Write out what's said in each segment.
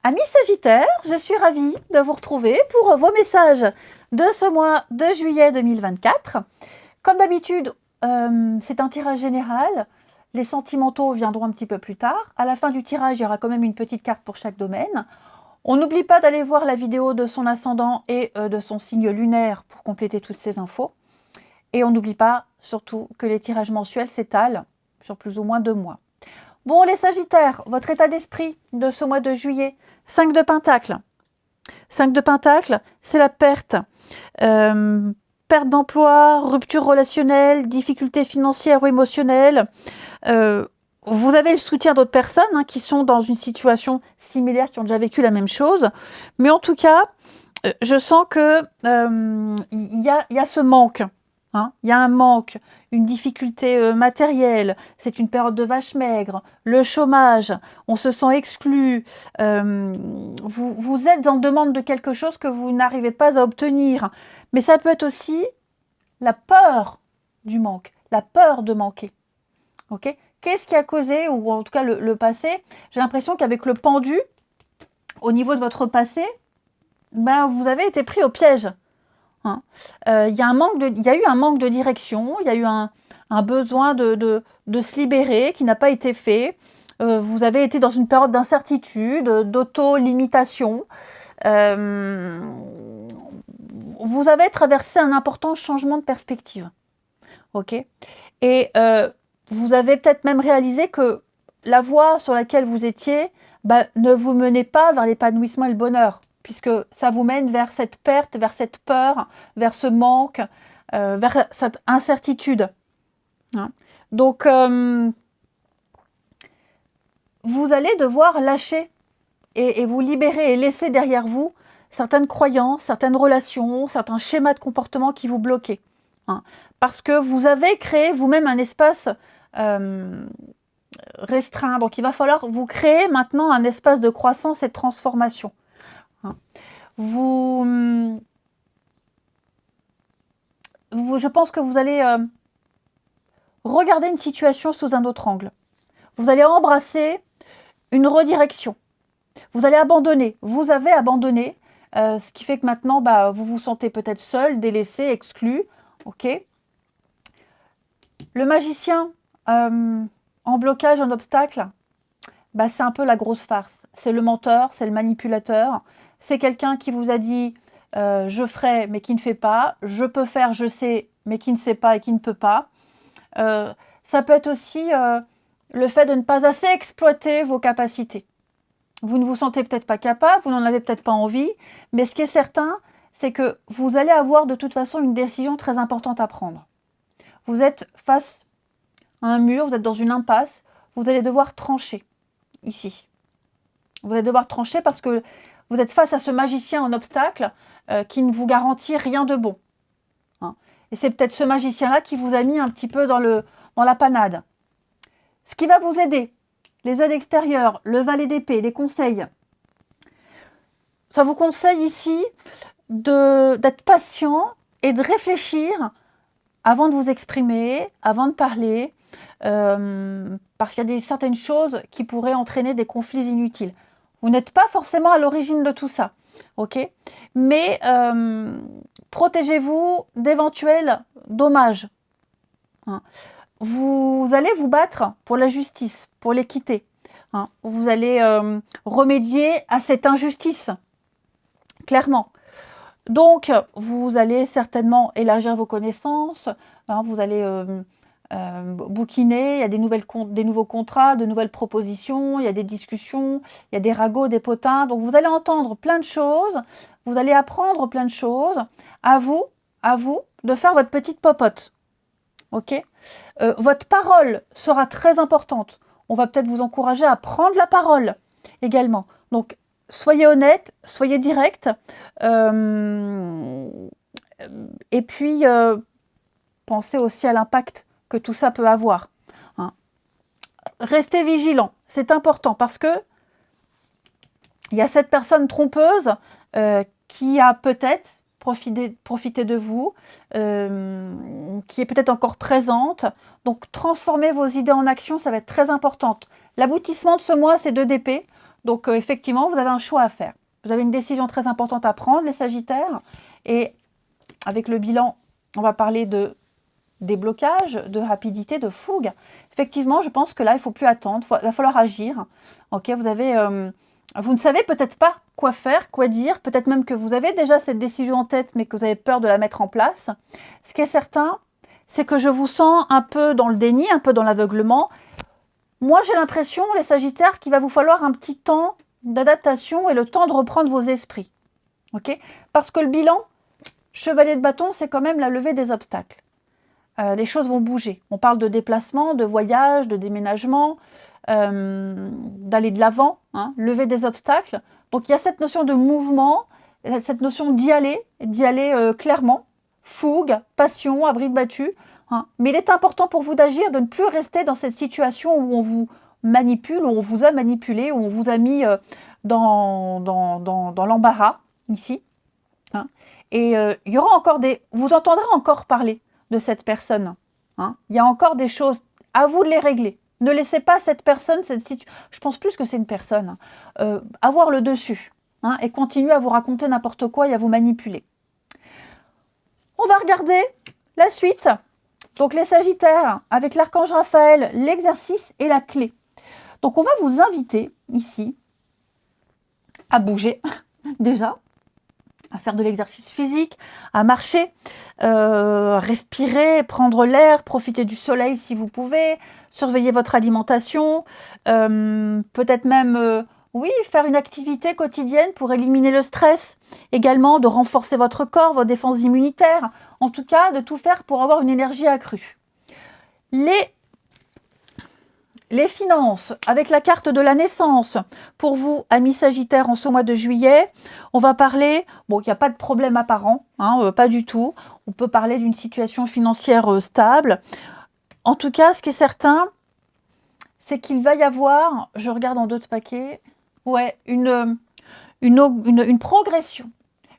Amis Sagittaires, je suis ravie de vous retrouver pour vos messages de ce mois de juillet 2024. Comme d'habitude, c'est un tirage général. Les sentimentaux viendront un petit peu plus tard. À la fin du tirage, il y aura quand même une petite carte pour chaque domaine. On n'oublie pas d'aller voir la vidéo de son ascendant et de son signe lunaire pour compléter toutes ces infos. Et on n'oublie pas surtout que les tirages mensuels s'étalent sur plus ou moins 2 mois. Bon, les Sagittaires, votre état d'esprit de ce mois de juillet, 5 de Pentacles. 5 de Pentacles, c'est la perte. Perte d'emploi, rupture relationnelle, difficultés financières ou émotionnelles. Vous avez le soutien d'autres personnes qui sont dans une situation similaire, qui ont déjà vécu la même chose. Mais en tout cas, je sens que y a ce manque. Il y a un manque, une difficulté matérielle, c'est une période de vache maigre, le chômage, on se sent exclu, vous êtes en demande de quelque chose que vous n'arrivez pas à obtenir. Mais ça peut être aussi la peur du manque, la peur de manquer. Okay, qu'est-ce qui a causé, ou en tout cas le passé? J'ai l'impression qu'avec le pendu, au niveau de votre passé, vous avez été pris au piège. Il y a eu un manque de direction, il y a eu un besoin de se libérer qui n'a pas été fait. Vous avez été dans une période d'incertitude, d'auto-limitation. Vous avez traversé un important changement de perspective. Okay, et vous avez peut-être même réalisé que la voie sur laquelle vous étiez ne vous menait pas vers l'épanouissement et le bonheur, puisque ça vous mène vers cette perte, vers cette peur, vers ce manque, vers cette incertitude. Donc, vous allez devoir lâcher et vous libérer et laisser derrière vous certaines croyances, certaines relations, certains schémas de comportement qui vous bloquaient. Parce que vous avez créé vous-même un espace restreint. Donc, il va falloir vous créer maintenant un espace de croissance et de transformation. Je pense que vous allez regarder une situation sous un autre angle. Vous allez embrasser une redirection. Vous allez abandonner. Vous avez abandonné, ce qui fait que maintenant, vous vous sentez peut-être seul, délaissé, exclu. Ok. Le magicien en blocage, en obstacle, c'est un peu la grosse farce. C'est le menteur, c'est le manipulateur. C'est quelqu'un qui vous a dit je ferai mais qui ne fait pas, je peux faire, je sais, mais qui ne sait pas et qui ne peut pas. Ça peut être aussi le fait de ne pas assez exploiter vos capacités. Vous ne vous sentez peut-être pas capable, vous n'en avez peut-être pas envie, mais ce qui est certain, c'est que vous allez avoir de toute façon une décision très importante à prendre. Vous êtes face à un mur, vous êtes dans une impasse, vous allez devoir trancher ici. Vous allez devoir trancher parce que vous êtes face à ce magicien en obstacle qui ne vous garantit rien de bon. Et c'est peut-être ce magicien-là qui vous a mis un petit peu dans la panade. Ce qui va vous aider, les aides extérieures, le valet d'épée, les conseils. Ça vous conseille ici d'être patient et de réfléchir avant de vous exprimer, avant de parler, parce qu'il y a certaines choses qui pourraient entraîner des conflits inutiles. Vous n'êtes pas forcément à l'origine de tout ça, ok? Mais protégez-vous d'éventuels dommages. Vous allez vous battre pour la justice, pour l'équité. Vous allez remédier à cette injustice, clairement. Donc, vous allez certainement élargir vos connaissances, vous allez bouquiner, il y a des nouveaux contrats, de nouvelles propositions, il y a des discussions, il y a des ragots, des potins. Donc, vous allez entendre plein de choses, vous allez apprendre plein de choses. À vous de faire votre petite popote. Ok, votre parole sera très importante. On va peut-être vous encourager à prendre la parole également. Donc, soyez honnête, soyez direct. Et puis, pensez aussi à l'impact que tout ça peut avoir. Restez vigilant, c'est important parce que il y a cette personne trompeuse qui a peut-être profiter de vous, qui est peut-être encore présente. Donc, transformez vos idées en action, ça va être très important. L'aboutissement de ce mois, c'est 2 d'épée. Donc, effectivement, vous avez un choix à faire. Vous avez une décision très importante à prendre, les Sagittaires. Et avec le bilan, on va parler de déblocage, de rapidité, de fougue. Effectivement, je pense que là, il ne faut plus attendre. Il va falloir agir. Ok, vous ne savez peut-être pas quoi faire, quoi dire. Peut-être même que vous avez déjà cette décision en tête, mais que vous avez peur de la mettre en place. Ce qui est certain, c'est que je vous sens un peu dans le déni, un peu dans l'aveuglement. Moi, j'ai l'impression, les Sagittaires, qu'il va vous falloir un petit temps d'adaptation et le temps de reprendre vos esprits. Ok? Parce que le bilan, chevalier de bâton, c'est quand même la levée des obstacles. Les choses vont bouger. On parle de déplacement, de voyage, de déménagement, d'aller de l'avant, hein, lever des obstacles. Donc, il y a cette notion de mouvement, cette notion d'y aller clairement. Fougue, passion, à bride battue. Hein. Mais il est important pour vous d'agir, de ne plus rester dans cette situation où on vous manipule, où on vous a manipulé, où on vous a mis dans l'embarras, ici. Hein. Et il y aura encore vous entendrez encore parler de cette personne. Hein. Il y a encore des choses, à vous de les régler. Ne laissez pas cette personne, cette situation, je pense plus que c'est une personne, avoir le dessus, hein, et continuer à vous raconter n'importe quoi et à vous manipuler. On va regarder la suite. Donc les Sagittaires, avec l'archange Raphaël, l'exercice et la clé. Donc on va vous inviter ici à bouger déjà, à faire de l'exercice physique, à marcher, respirer, prendre l'air, profiter du soleil si vous pouvez, surveiller votre alimentation, peut-être même, oui, faire une activité quotidienne pour éliminer le stress, également de renforcer votre corps, vos défenses immunitaires, en tout cas de tout faire pour avoir une énergie accrue. Les finances, avec la carte de la naissance, pour vous, amis Sagittaires, en ce mois de juillet, on va parler, bon, il n'y a pas de problème apparent, hein, pas du tout. On peut parler d'une situation financière stable. En tout cas, ce qui est certain, c'est qu'il va y avoir, je regarde en d'autres paquets, ouais, une progression.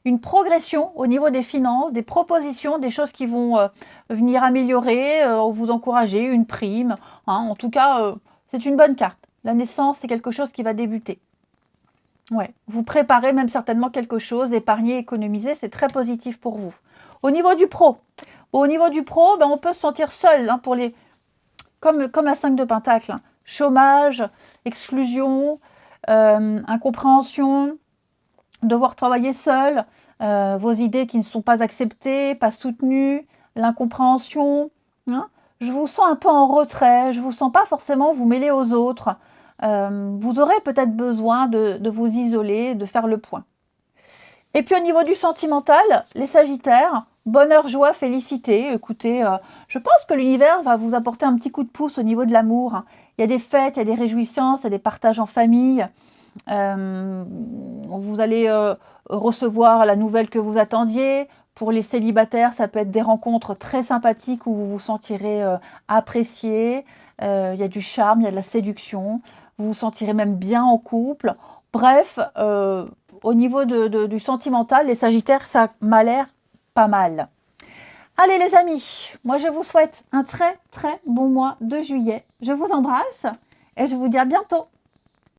Une progression au niveau des finances, des propositions, des choses qui vont venir améliorer, vous encourager, une prime. Hein, en tout cas, c'est une bonne carte. La naissance, c'est quelque chose qui va débuter. Ouais, vous préparez même certainement quelque chose, épargner, économiser, c'est très positif pour vous. Au niveau du pro, ben, on peut se sentir seul, hein, comme la 5 de Pentacle. Hein. Chômage, exclusion, incompréhension, devoir travailler seul, vos idées qui ne sont pas acceptées, pas soutenues, l'incompréhension. Hein. Je vous sens un peu en retrait, je ne vous sens pas forcément vous mêler aux autres. Vous aurez peut-être besoin de vous isoler, de faire le point. Et puis au niveau du sentimental, les Sagittaires, bonheur, joie, félicité. Écoutez, je pense que l'univers va vous apporter un petit coup de pouce au niveau de l'amour. Hein. Il y a des fêtes, il y a des réjouissances, il y a des partages en famille. Vous allez recevoir la nouvelle que vous attendiez. Pour les célibataires, ça peut être des rencontres très sympathiques où vous vous sentirez apprécié. Il y a du charme, il y a de la séduction. Vous vous sentirez même bien en couple. Bref, au niveau du sentimental, les Sagittaires, ça m'a l'air pas mal. Allez les amis, moi je vous souhaite un très très bon mois de juillet. Je vous embrasse et je vous dis à bientôt.